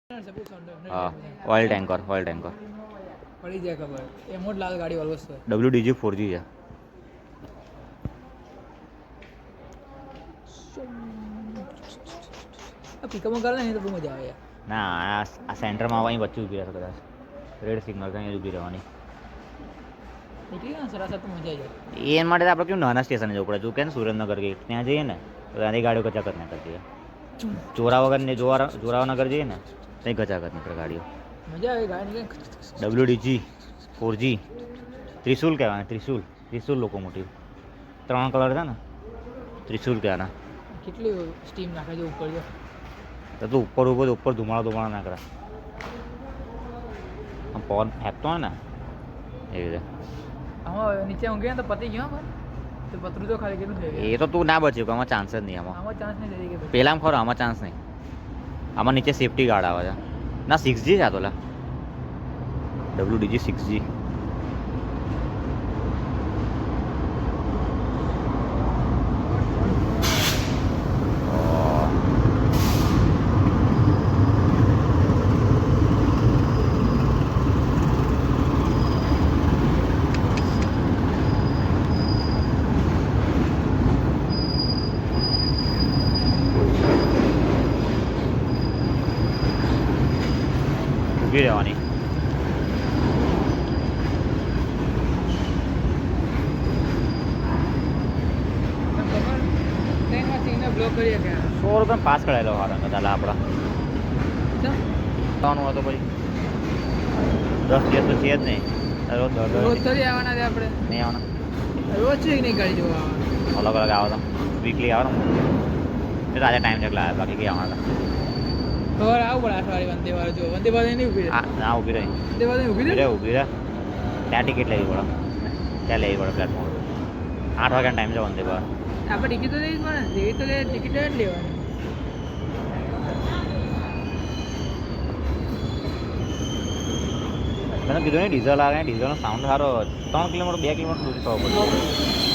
હા oil tanker પડી જાય ખબર એ મોટ લાલ ગાડી વાળો છે WDG 4G છે પિકઅપમાં કરે ને તો બહુ મજા આવે યાર ના આ સેન્ટરમાં અહીં વચ્ચે ઊભી રહેશે કદાચ રેડ સિગ્નલ ત્યાં ઊભી રહેવાની નીકળી ગયા ને સરાસર તો મજા આવી જાય એ માટે તો આપણે કેવું નાના સ્ટેશને જવું પડે તું કે ને સુરેન્દ્રનગર ગેટ ત્યાં જઈએ ને તો ત્યાંથી ગાડીઓ કચાકચ ના કરતી ચોરાવગર ને જોરાવનગર જઈએ ને ત્યાં કચાકચ નીકળે ગાડીઓ મજા આવે ગાડી WDG 4G ત્રિશુલ કહેવાય ત્રિશુલ લોકોમોટિવ 3 કલર છે ને ત્રિશુલ કહેવાના કેટલી સ્ટીમ નાખે છે ઉપર જો તો તું ઉપર ધુમાડો ના કરે આમ પવન ફેંકતો હોય ને એવી રીતે આમાં નીચે ઊંઘે ને તો પતી ગયો પણ તો પતરું તો ખાલી કેટલું થઈ ગયું એ તો તું ના બચ્યું કે આમાં ચાન્સ જ નહીં આમાં ચાન્સ નહીં થઈ ગયો પહેલામાં ખરો આમાં ચાન્સ નહીં આમાં નીચે સેફટી ગાર્ડ આવે છે ના 6G છે આ તો લા WDG 6G ઊભી રહેવાની બ્લોક કરી શકે 100 રૂપિયા પાસ કરાયેલો હારા કદાચ આપણા આવવાનું હતો પછી 10 દિવસ તો છે જ નહીં રોજ રોજ થોડી આવવાના છે આપણે નહીં આવવાના રોજ છે નહીં ગાડી જોવા અલગ આવે તો વીકલી આવે ને તો આજે ટાઈમ જેટલા આવે બાકી કઈ આવવાના સવારે આવું પડે આઠવાળી વંદે ભારત જો વંદે ભારત નહીં ઊભી રહે ના ઊભી રહી વંદે ભારત ઊભી રહે ત્યાં ટિકિટ લેવી પડે ત્યાં લેવી પડે પ્લેટફોર્મ 8 વાગ્યાનો ટાઈમ છે વંદે ભારત આપણે ટિકિટ તો લેવી જ પડે લેવી તો ટિકિટ જ લેવાની તને કીધું ને ડીઝલ આવે ડીઝલનો સાઉન્ડ સારો 3 કિલોમીટર 2 કિલોમીટર સુધી થવો પડે